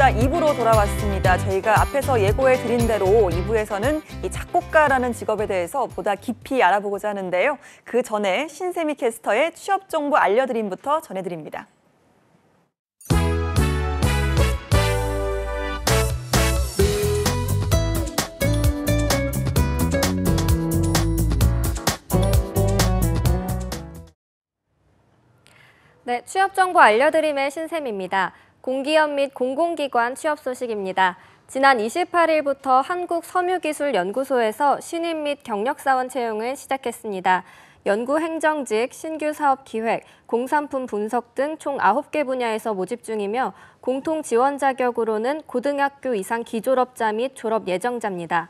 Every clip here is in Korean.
작곡가 2부로 돌아왔습니다. 저희가 앞에서 예고해 드린 대로 2부에서는 이 작곡가라는 직업에 대해서 보다 깊이 알아보고자 하는데요. 그 전에 신세미 캐스터의 취업 정보 알려드림부터 전해드립니다. 네, 취업 정보 알려드림의 신샘입니다. 공기업 및 공공기관 취업 소식입니다. 지난 28일부터 한국섬유기술연구소에서 신입 및 경력사원 채용을 시작했습니다. 연구행정직, 신규 사업 기획, 공산품 분석 등 총 9개 분야에서 모집 중이며 공통 지원 자격으로는 고등학교 이상 기졸업자 및 졸업 예정자입니다.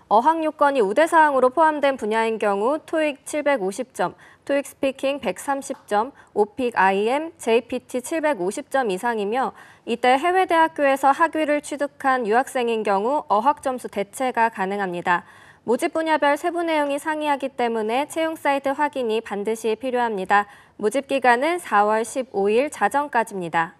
어학 요건이 우대사항으로 포함된 분야인 경우 토익 750점, 토익 스피킹 130점, 오픽 IM, JPT 750점 이상이며 이때 해외 대학교에서 학위를 취득한 유학생인 경우 어학 점수 대체가 가능합니다. 모집 분야별 세부 내용이 상이하기 때문에 채용 사이트 확인이 반드시 필요합니다. 모집 기간은 4월 15일 자정까지입니다.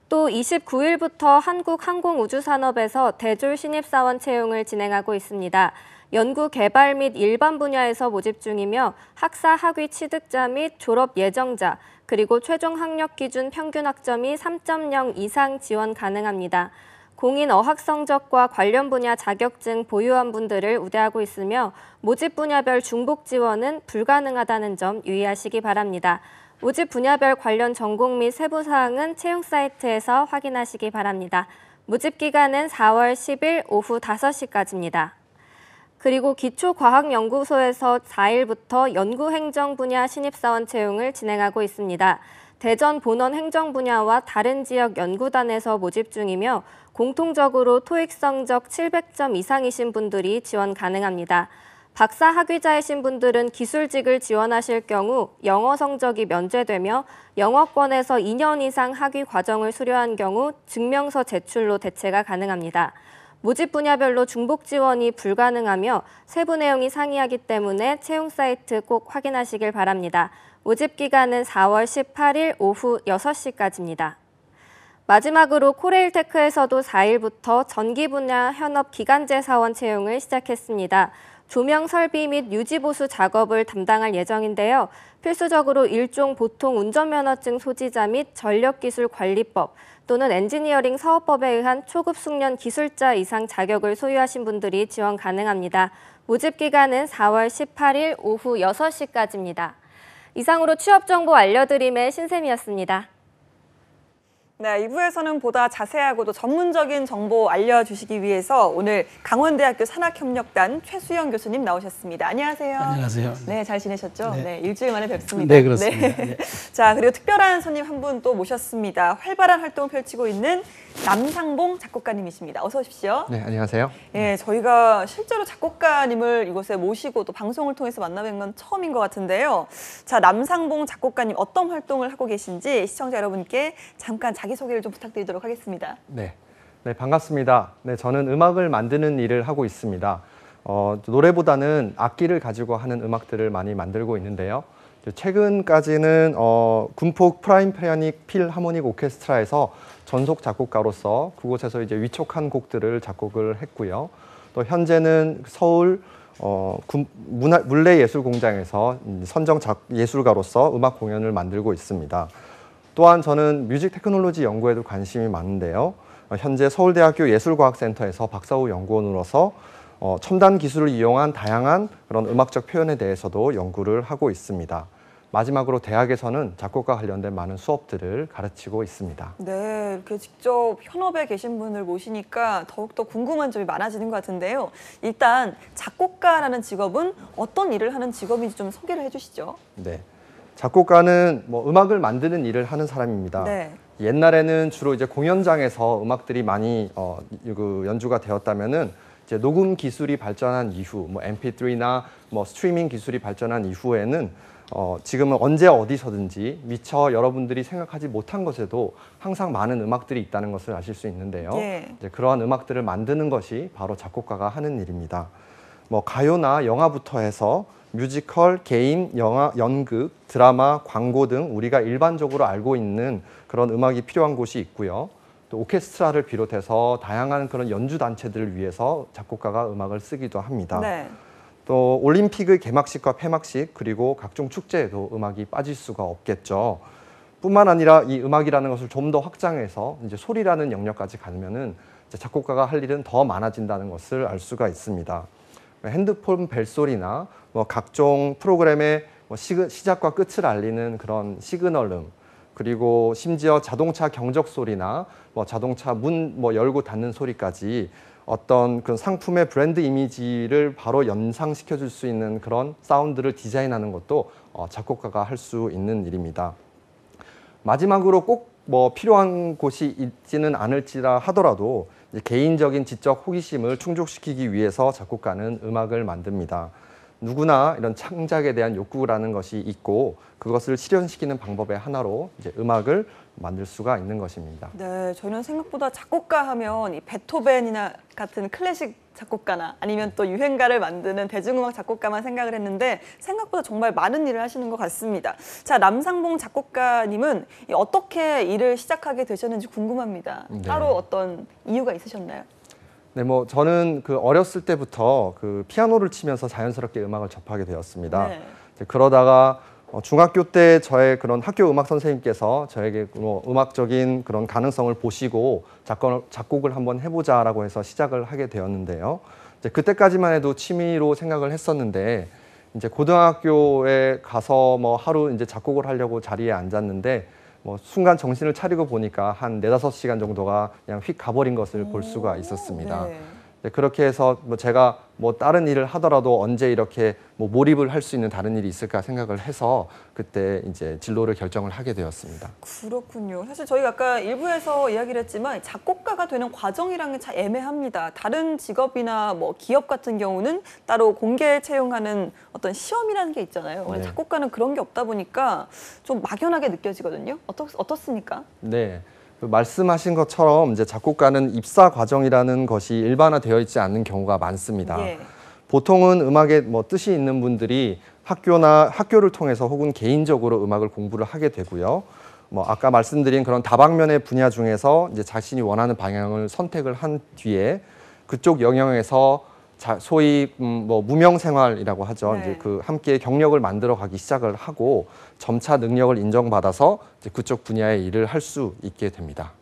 또 29일부터 한국항공우주산업에서 대졸 신입사원 채용을 진행하고 있습니다. 연구 개발 및 일반 분야에서 모집 중이며 학사 학위 취득자 및 졸업 예정자, 그리고 최종 학력 기준 평균 학점이 3.0 이상 지원 가능합니다. 공인 어학 성적과 관련 분야 자격증 보유한 분들을 우대하고 있으며 모집 분야별 중복 지원은 불가능하다는 점 유의하시기 바랍니다. 모집 분야별 관련 전공 및 세부 사항은 채용 사이트에서 확인하시기 바랍니다. 모집 기간은 4월 10일 오후 5시까지입니다. 그리고 기초과학연구소에서 4일부터 연구행정 분야 신입사원 채용을 진행하고 있습니다. 대전 본원 행정 분야와 다른 지역 연구단에서 모집 중이며 공통적으로 토익 성적 700점 이상이신 분들이 지원 가능합니다. 박사 학위자이신 분들은 기술직을 지원하실 경우 영어 성적이 면제되며 영어권에서 2년 이상 학위 과정을 수료한 경우 증명서 제출로 대체가 가능합니다. 모집 분야별로 중복 지원이 불가능하며 세부 내용이 상이하기 때문에 채용 사이트 꼭 확인하시길 바랍니다. 모집 기간은 4월 18일 오후 6시까지입니다. 마지막으로 코레일테크에서도 4일부터 전기 분야 현업 기간제 사원 채용을 시작했습니다. 조명 설비 및 유지 보수 작업을 담당할 예정인데요. 필수적으로 일종 보통 운전면허증 소지자 및 전력기술관리법 또는 엔지니어링 사업법에 의한 초급 숙련 기술자 이상 자격을 소유하신 분들이 지원 가능합니다. 모집 기간은 4월 18일 오후 6시까지입니다. 이상으로 취업 정보 알려드림의 신샘이었습니다. 네, 2부에서는 보다 자세하고도 전문적인 정보 알려주시기 위해서 오늘 강원대학교 산학협력단 최수영 교수님 나오셨습니다. 안녕하세요. 안녕하세요. 네, 잘 지내셨죠? 네, 일주일 만에 뵙습니다. 네, 그렇습니다. 네. 자, 그리고 특별한 손님 한 분 또 모셨습니다. 활발한 활동을 펼치고 있는 남상봉 작곡가님이십니다. 어서 오십시오. 네, 안녕하세요. 예, 저희가 실제로 작곡가님을 이곳에 모시고 또 방송을 통해서 만나뵌 건 처음인 것 같은데요. 자, 남상봉 작곡가님 어떤 활동을 하고 계신지 시청자 여러분께 잠깐 자기소개를 좀 부탁드리도록 하겠습니다. 네, 반갑습니다. 네, 저는 음악을 만드는 일을 하고 있습니다. 노래보다는 악기를 가지고 하는 음악들을 많이 만들고 있는데요. 최근까지는 군폭 프라임 피아닉 필하모닉 오케스트라에서 전속 작곡가로서 그곳에서 이제 위촉한 곡들을 작곡을 했고요. 또 현재는 서울 물레예술공장에서 선정 예술가로서 음악 공연을 만들고 있습니다. 또한 저는 뮤직 테크놀로지 연구에도 관심이 많은데요. 현재 서울대학교 예술과학센터에서 박사후 연구원으로서 첨단 기술을 이용한 다양한 그런 음악적 표현에 대해서도 연구를 하고 있습니다. 마지막으로 대학에서는 작곡과 관련된 많은 수업들을 가르치고 있습니다. 네, 이렇게 직접 현업에 계신 분을 모시니까 더욱더 궁금한 점이 많아지는 것 같은데요. 일단 작곡가라는 직업은 어떤 일을 하는 직업인지 좀 소개를 해주시죠. 네, 작곡가는 음악을 만드는 일을 하는 사람입니다. 네. 옛날에는 주로 이제 공연장에서 음악들이 많이 연주가 되었다면은 이제 녹음 기술이 발전한 이후, MP3나 스트리밍 기술이 발전한 이후에는 지금은 언제 어디서든지 미처 여러분들이 생각하지 못한 것에도 항상 많은 음악들이 있다는 것을 아실 수 있는데요. 예. 이제 그러한 음악들을 만드는 것이 바로 작곡가가 하는 일입니다. 가요나 영화부터 해서 뮤지컬, 게임, 영화, 연극, 드라마, 광고 등 우리가 일반적으로 알고 있는 그런 음악이 필요한 곳이 있고요. 또 오케스트라를 비롯해서 다양한 그런 연주 단체들을 위해서 작곡가가 음악을 쓰기도 합니다. 네. 또 올림픽의 개막식과 폐막식 그리고 각종 축제에도 음악이 빠질 수가 없겠죠. 뿐만 아니라 이 음악이라는 것을 좀 더 확장해서 이제 소리라는 영역까지 가면은 이제 작곡가가 할 일은 더 많아진다는 것을 알 수가 있습니다. 핸드폰 벨소리나 뭐 각종 프로그램의 뭐 시작과 끝을 알리는 그런 시그널음, 그리고 심지어 자동차 경적 소리나 뭐 자동차 문 뭐 열고 닫는 소리까지 어떤 그 상품의 브랜드 이미지를 바로 연상시켜 줄 수 있는 그런 사운드를 디자인하는 것도 작곡가가 할 수 있는 일입니다. 마지막으로 꼭 뭐 필요한 곳이 있지는 않을지라 하더라도 이제 개인적인 지적 호기심을 충족시키기 위해서 작곡가는 음악을 만듭니다. 누구나 이런 창작에 대한 욕구라는 것이 있고 그것을 실현시키는 방법의 하나로 이제 음악을 만들 수가 있는 것입니다. 네, 저는 생각보다 작곡가 하면 이 베토벤이나 같은 클래식 작곡가나 아니면 또 유행가를 만드는 대중음악 작곡가만 생각을 했는데 생각보다 정말 많은 일을 하시는 것 같습니다. 자, 남상봉 작곡가님은 어떻게 일을 시작하게 되셨는지 궁금합니다. 네. 따로 어떤 이유가 있으셨나요? 네, 뭐 저는 그 어렸을 때부터 그 피아노를 치면서 자연스럽게 음악을 접하게 되었습니다. 네. 이제 그러다가 중학교 때 저의 그런 학교 음악 선생님께서 저에게 뭐 음악적인 그런 가능성을 보시고 작곡을 한번 해보자라고 해서 시작을 하게 되었는데요. 이제 그때까지만 해도 취미로 생각을 했었는데 이제 고등학교에 가서 뭐 하루 이제 작곡을 하려고 자리에 앉았는데 뭐 순간 정신을 차리고 보니까 한 4~5시간 정도가 그냥 휙 가버린 것을 볼 수가 있었습니다. 네. 네, 그렇게 해서 뭐 제가 뭐 다른 일을 하더라도 언제 이렇게 뭐 몰입을 할 수 있는 다른 일이 있을까 생각을 해서 그때 이제 진로를 결정을 하게 되었습니다. 그렇군요. 사실 저희가 아까 일부에서 이야기를 했지만 작곡가가 되는 과정이라는 게 참 애매합니다. 다른 직업이나 뭐 기업 같은 경우는 따로 공개 채용하는 어떤 시험이라는 게 있잖아요. 네. 작곡가는 그런 게 없다 보니까 좀 막연하게 느껴지거든요. 어떻습니까? 네. 그 말씀하신 것처럼 이제 작곡가는 입사 과정이라는 것이 일반화되어 있지 않는 경우가 많습니다. 예. 보통은 음악에 뭐 뜻이 있는 분들이 학교를 통해서 혹은 개인적으로 음악을 공부를 하게 되고요. 뭐 아까 말씀드린 그런 다방면의 분야 중에서 이제 자신이 원하는 방향을 선택을 한 뒤에 그쪽 영역에서 소위 뭐 무명 생활이라고 하죠. 네. 이제 그 함께 경력을 만들어 가기 시작을 하고 점차 능력을 인정받아서 이제 그쪽 분야의 일을 할 수 있게 됩니다.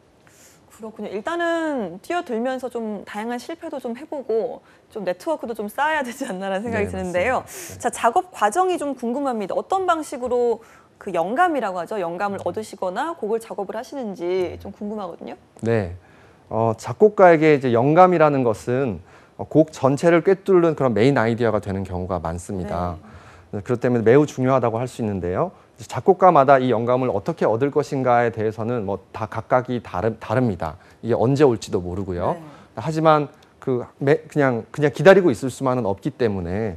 그렇군요. 일단은 뛰어들면서 좀 다양한 실패도 좀 해보고 좀 네트워크도 좀 쌓아야 되지 않나라는 생각이 네, 드는데요. 맞습니다. 자, 작업 과정이 좀 궁금합니다. 어떤 방식으로 그 영감이라고 하죠. 영감을 얻으시거나 곡을 작업을 하시는지 좀 궁금하거든요. 네, 작곡가에게 이제 영감이라는 것은 곡 전체를 꿰뚫는 그런 메인 아이디어가 되는 경우가 많습니다. 그렇기 때문에 매우 중요하다고 할 수 있는데요. 작곡가마다 이 영감을 어떻게 얻을 것인가에 대해서는 뭐 다 각각이 다릅니다. 이게 언제 올지도 모르고요. 네. 하지만 그냥 기다리고 있을 수만은 없기 때문에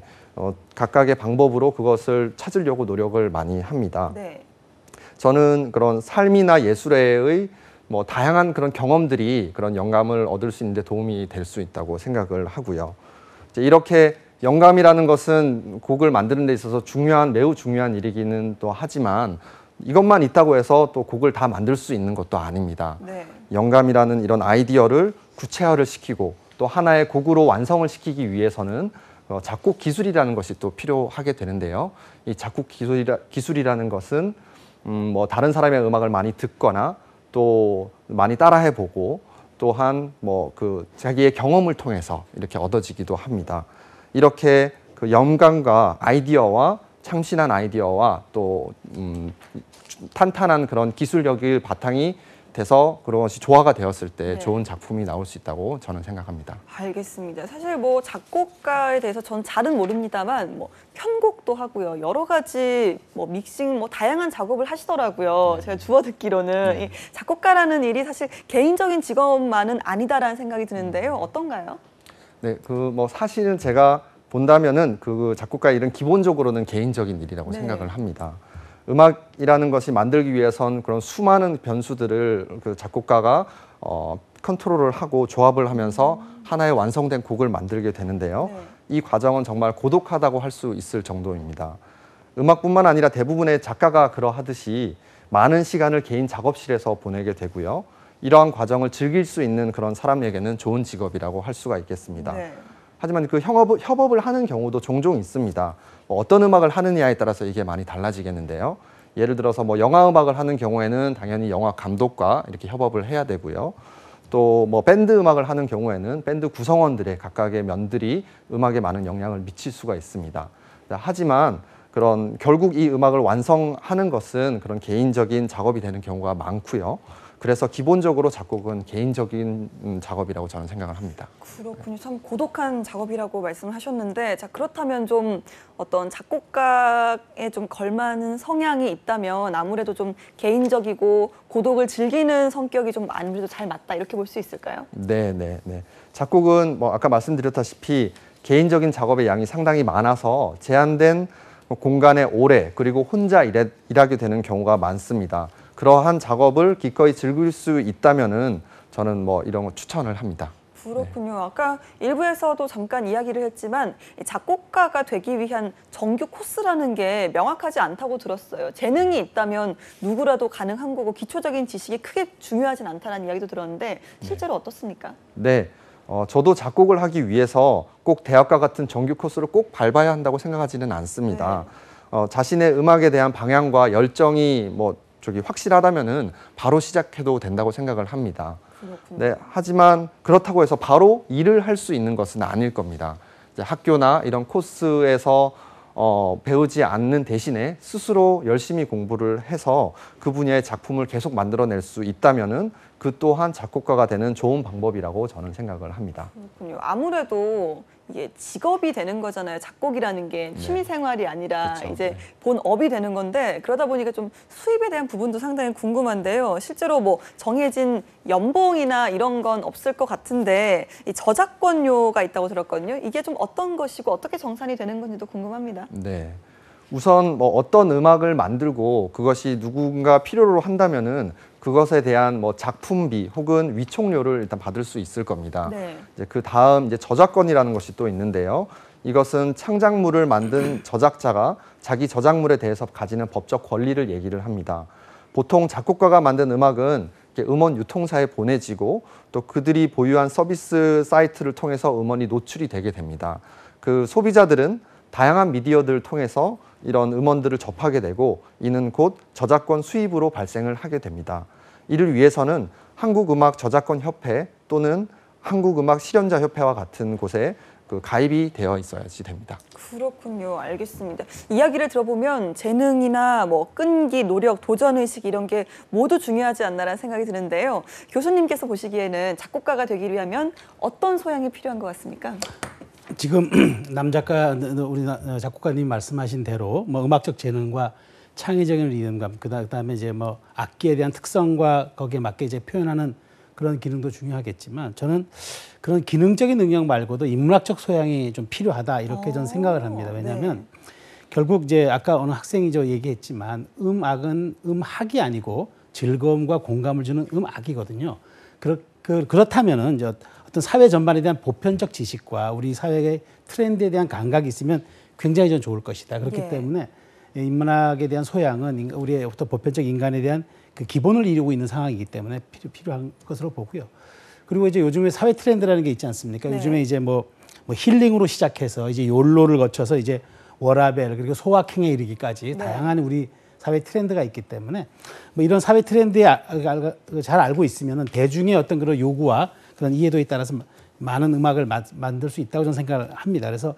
각각의 방법으로 그것을 찾으려고 노력을 많이 합니다. 네. 저는 그런 삶이나 예술의 뭐 다양한 그런 경험들이 그런 영감을 얻을 수 있는데 도움이 될 수 있다고 생각을 하고요. 이제 이렇게 영감이라는 것은 곡을 만드는 데 있어서 매우 중요한 일이기는 또 하지만 이것만 있다고 해서 또 곡을 다 만들 수 있는 것도 아닙니다. 네. 영감이라는 이런 아이디어를 구체화를 시키고 또 하나의 곡으로 완성을 시키기 위해서는 작곡 기술이라는 것이 또 필요하게 되는데요. 이 작곡 기술이라는 것은 뭐 다른 사람의 음악을 많이 듣거나 또 많이 따라해보고 또한 뭐 그 자기의 경험을 통해서 이렇게 얻어지기도 합니다. 이렇게 그 영감과 아이디어와 참신한 아이디어와 또 탄탄한 그런 기술력이 바탕이 돼서 그런 것이 조화가 되었을 때 네. 좋은 작품이 나올 수 있다고 저는 생각합니다. 알겠습니다. 사실 뭐 작곡가에 대해서 전 잘은 모릅니다만 뭐 편곡도 하고요. 여러 가지 뭐 믹싱 뭐 다양한 작업을 하시더라고요. 제가 주워 듣기로는 이 작곡가라는 일이 사실 개인적인 직업만은 아니다라는 생각이 드는데요. 어떤가요? 네, 그 뭐 사실은 제가 본다면은 그 작곡가 일은 기본적으로는 개인적인 일이라고 네. 생각을 합니다. 음악이라는 것이 만들기 위해선 그런 수많은 변수들을 그 작곡가가 컨트롤을 하고 조합을 하면서 하나의 완성된 곡을 만들게 되는데요. 네. 이 과정은 정말 고독하다고 할 수 있을 정도입니다. 음악뿐만 아니라 대부분의 작가가 그러하듯이 많은 시간을 개인 작업실에서 보내게 되고요. 이러한 과정을 즐길 수 있는 그런 사람에게는 좋은 직업이라고 할 수가 있겠습니다. 네. 하지만 그 협업을 하는 경우도 종종 있습니다. 뭐 어떤 음악을 하느냐에 따라서 이게 많이 달라지겠는데요. 예를 들어서 뭐 영화 음악을 하는 경우에는 당연히 영화 감독과 이렇게 협업을 해야 되고요. 또 뭐 밴드 음악을 하는 경우에는 밴드 구성원들의 각각의 면들이 음악에 많은 영향을 미칠 수가 있습니다. 하지만 그런 결국 이 음악을 완성하는 것은 그런 개인적인 작업이 되는 경우가 많고요. 그래서 기본적으로 작곡은 개인적인 작업이라고 저는 생각을 합니다. 그렇군요. 참 고독한 작업이라고 말씀을 하셨는데, 자, 그렇다면 좀 어떤 작곡가에 좀 걸맞는 성향이 있다면 아무래도 좀 개인적이고 고독을 즐기는 성격이 좀 아무래도 잘 맞다, 이렇게 볼 수 있을까요? 네. 작곡은 뭐 아까 말씀드렸다시피 개인적인 작업의 양이 상당히 많아서 제한된 공간에 오래 그리고 혼자 일하게 되는 경우가 많습니다. 그러한 작업을 기꺼이 즐길 수 있다면은 저는 뭐 이런 거 추천을 합니다. 그렇군요. 아까 일부에서도 잠깐 이야기를 했지만 작곡가가 되기 위한 정규 코스라는 게 명확하지 않다고 들었어요. 재능이 있다면 누구라도 가능한 거고 기초적인 지식이 크게 중요하진 않다는 이야기도 들었는데 실제로 어떻습니까? 네. 저도 작곡을 하기 위해서 꼭 대학과 같은 정규 코스를 꼭 밟아야 한다고 생각하지는 않습니다. 자신의 음악에 대한 방향과 열정이 확실하다면은 바로 시작해도 된다고 생각을 합니다. 그렇군요. 네, 하지만 그렇다고 해서 바로 일을 할 수 있는 것은 아닐 겁니다. 이제 학교나 이런 코스에서 배우지 않는 대신에 스스로 열심히 공부를 해서 그 분야의 작품을 계속 만들어낼 수 있다면은 그 또한 작곡가가 되는 좋은 방법이라고 저는 생각을 합니다. 그렇군요. 아무래도 이게 직업이 되는 거잖아요. 작곡이라는 게 취미 생활이 아니라 그렇죠. 이제 본업이 되는 건데, 그러다 보니까 좀 수입에 대한 부분도 상당히 궁금한데요. 실제로 뭐 정해진 연봉이나 이런 건 없을 것 같은데 이 저작권료가 있다고 들었거든요. 이게 좀 어떤 것이고 어떻게 정산이 되는 건지도 궁금합니다. 네. 우선 뭐 어떤 음악을 만들고 그것이 누군가 필요로 한다면은 그것에 대한 뭐 작품비 혹은 위촉료를 일단 받을 수 있을 겁니다. 네. 이제 그 다음 이제 저작권이라는 것이 또 있는데요. 이것은 창작물을 만든 저작자가 자기 저작물에 대해서 가지는 법적 권리를 얘기를 합니다. 보통 작곡가가 만든 음악은 음원 유통사에 보내지고 또 그들이 보유한 서비스 사이트를 통해서 음원이 노출이 되게 됩니다. 그 소비자들은 다양한 미디어들을 통해서 이런 음원들을 접하게 되고 이는 곧 저작권 수입으로 발생을 하게 됩니다. 이를 위해서는 한국음악저작권협회 또는 한국음악실현자협회와 같은 곳에 그 가입이 되어 있어야지 됩니다. 그렇군요. 알겠습니다. 이야기를 들어보면 재능이나 뭐 끈기, 노력, 도전의식 이런 게 모두 중요하지 않나라는 생각이 드는데요. 교수님께서 보시기에는 작곡가가 되기 위하면 어떤 소양이 필요한 것 같습니까? 지금 우리 작곡가님 말씀하신 대로 뭐 음악적 재능과 창의적인 리듬감, 그다음에 이제 뭐 악기에 대한 특성과 거기에 맞게 이제 표현하는 그런 기능도 중요하겠지만 저는 그런 기능적인 능력 말고도 인문학적 소양이 좀 필요하다 이렇게 저는 생각을 합니다. 왜냐하면 결국 이제 아까 어느 학생이 얘기했지만 음악은 음학이 아니고 즐거움과 공감을 주는 음악이거든요. 그렇다면은 이제 어떤 사회 전반에 대한 보편적 지식과 우리 사회의 트렌드에 대한 감각이 있으면 굉장히 좀 좋을 것이다. 그렇기 때문에 인문학에 대한 소양은 우리의 어떤 보편적 인간에 대한 그 기본을 이루고 있는 상황이기 때문에 필요한 것으로 보고요. 그리고 이제 요즘에 사회 트렌드라는 게 있지 않습니까? 네. 요즘에 이제 뭐 힐링으로 시작해서 이제 욜로를 거쳐서 이제 워라벨 그리고 소확행에 이르기까지 다양한 우리 사회 트렌드가 있기 때문에 뭐 이런 사회 트렌드에 잘 알고 있으면은 대중의 어떤 그런 요구와 그런 이해도에 따라서 많은 음악을 만들 수 있다고 저는 생각을 합니다. 그래서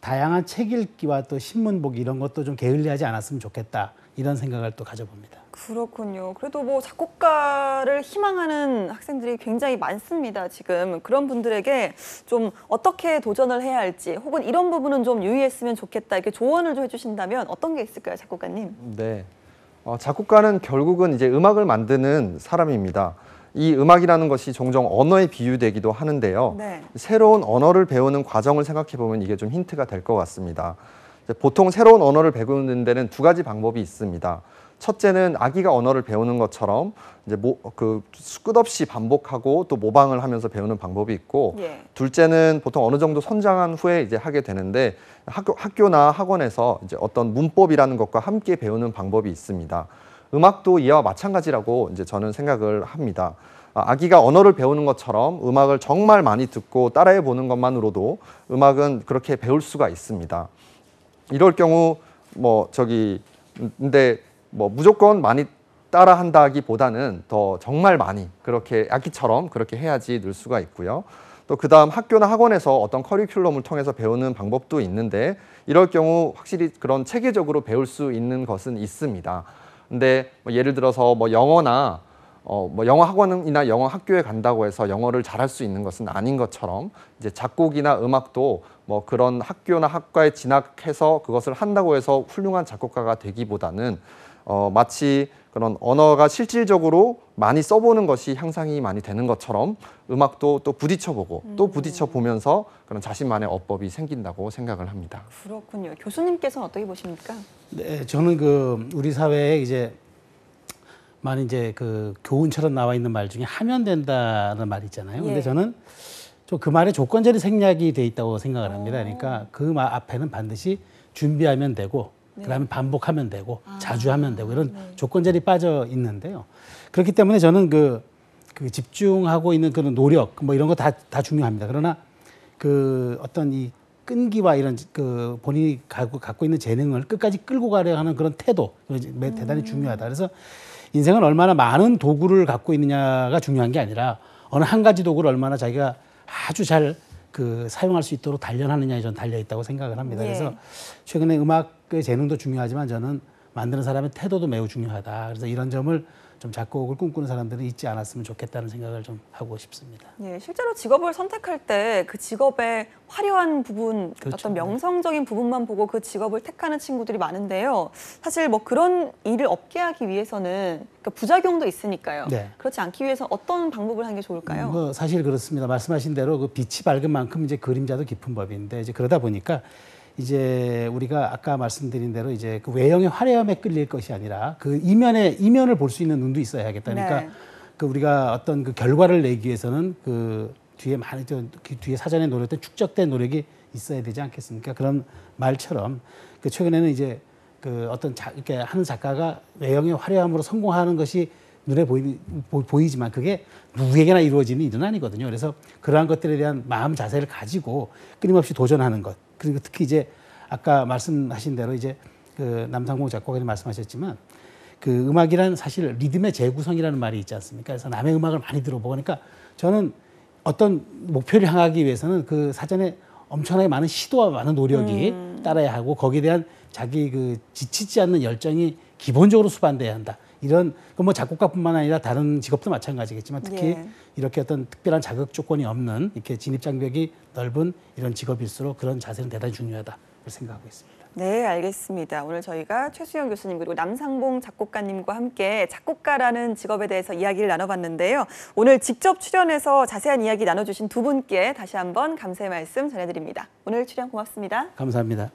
다양한 책 읽기와 또 신문 보기 이런 것도 좀 게을리하지 않았으면 좋겠다 이런 생각을 또 가져봅니다. 그렇군요. 그래도 뭐 작곡가를 희망하는 학생들이 굉장히 많습니다. 지금 그런 분들에게 좀 어떻게 도전을 해야 할지 혹은 이런 부분은 좀 유의했으면 좋겠다 이렇게 조언을 좀 해주신다면 어떤 게 있을까요, 작곡가님? 네. 작곡가는 결국은 이제 음악을 만드는 사람입니다. 이 음악이라는 것이 종종 언어에 비유되기도 하는데요. 네. 새로운 언어를 배우는 과정을 생각해 보면 이게 좀 힌트가 될 것 같습니다. 보통 새로운 언어를 배우는 데는 두 가지 방법이 있습니다. 첫째는 아기가 언어를 배우는 것처럼 이제 끝없이 반복하고 또 모방을 하면서 배우는 방법이 있고, 둘째는 보통 어느 정도 성장한 후에 이제 하게 되는데 학교나 학원에서 이제 어떤 문법이라는 것과 함께 배우는 방법이 있습니다. 음악도 이와 마찬가지라고 이제 저는 생각을 합니다. 아기가 언어를 배우는 것처럼 음악을 정말 많이 듣고 따라해 보는 것만으로도 음악은 그렇게 배울 수가 있습니다. 이럴 경우 근데 무조건 많이 따라한다기보다는 더 정말 많이 그렇게 아기처럼 그렇게 해야지 늘 수가 있고요. 또 그다음 학교나 학원에서 어떤 커리큘럼을 통해서 배우는 방법도 있는데 이럴 경우 확실히 그런 체계적으로 배울 수 있는 것은 있습니다. 근데 예를 들어서 영어나 영어 학원이나 영어 학교에 간다고 해서 영어를 잘할 수 있는 것은 아닌 것처럼 이제 작곡이나 음악도 그런 학교나 학과에 진학해서 그것을 한다고 해서 훌륭한 작곡가가 되기보다는 마치 그런 언어가 실질적으로 많이 써보는 것이 향상이 많이 되는 것처럼 음악도 또 부딪혀보고 또 부딪혀보면서 그런 자신만의 어법이 생긴다고 생각을 합니다. 그렇군요. 교수님께서는 어떻게 보십니까? 네, 저는 우리 사회에 이제 많이 이제 교훈처럼 나와 있는 말 중에 하면 된다는 말이 있잖아요. 근데 저는 좀 그 말에 조건절이 생략이 돼 있다고 생각을 합니다. 그러니까 그 말 앞에는 반드시 준비하면 되고 그다음에 반복하면 되고 자주 하면 되고 이런 조건절이 빠져 있는데요. 그렇기 때문에 저는 그 집중하고 있는 그런 노력 이런 거 다 중요합니다. 그러나 어떤 이 끈기와 이런 본인이 갖고 있는 재능을 끝까지 끌고 가려 하는 그런 태도 대단히 중요하다. 그래서 인생은 얼마나 많은 도구를 갖고 있느냐가 중요한 게 아니라 어느 한 가지 도구를 얼마나 자기가 아주 잘 사용할 수 있도록 단련하느냐에 전 달려 있다고 생각을 합니다. 그래서 최근에 음악의 재능도 중요하지만 저는 만드는 사람의 태도도 매우 중요하다. 그래서 이런 점을 좀 작곡을 꿈꾸는 사람들은 잊지 않았으면 좋겠다는 생각을 좀 하고 싶습니다. 예, 실제로 직업을 선택할 때 그 직업의 화려한 부분, 어떤 명성적인 부분만 보고 그 직업을 택하는 친구들이 많은데요. 사실 그런 일을 없게 하기 위해서는 부작용도 있으니까요. 그렇지 않기 위해서 어떤 방법을 하는 게 좋을까요? 사실 그렇습니다. 말씀하신 대로 빛이 밝은 만큼 이제 그림자도 깊은 법인데 이제 그러다 보니까 우리가 아까 말씀드린 대로 이제 외형의 화려함에 끌릴 것이 아니라 이면을 볼 수 있는 눈도 있어야겠다. 그러니까 우리가 어떤 결과를 내기 위해서는 뒤에 사전에 노력된 축적된 노력이 있어야 되지 않겠습니까? 그런 말처럼 최근에는 이제 이렇게 하는 작가가 외형의 화려함으로 성공하는 것이 눈에 보이지만 그게 누구에게나 이루어지는 일은 아니거든요. 그래서 그러한 것들에 대한 마음 자세를 가지고 끊임없이 도전하는 것. 그리고 특히 이제 아까 말씀하신 대로 이제 남상봉 작곡가님 말씀하셨지만 음악이란 사실 리듬의 재구성이라는 말이 있지 않습니까? 그래서 남의 음악을 많이 들어보고 그러니까 저는 어떤 목표를 향하기 위해서는 사전에 엄청나게 많은 시도와 많은 노력이 따라야 하고 거기에 대한 자기 지치지 않는 열정이 기본적으로 수반돼야 한다. 이런 작곡가뿐만 아니라 다른 직업도 마찬가지겠지만 특히 이렇게 어떤 특별한 자격 조건이 없는 이렇게 진입 장벽이 넓은 이런 직업일수록 그런 자세는 대단히 중요하다 생각하고 있습니다. 네, 알겠습니다. 오늘 저희가 최수영 교수님 그리고 남상봉 작곡가님과 함께 작곡가라는 직업에 대해서 이야기를 나눠봤는데요. 오늘 직접 출연해서 자세한 이야기 나눠주신 두 분께 다시 한번 감사의 말씀 전해드립니다. 오늘 출연 고맙습니다. 감사합니다.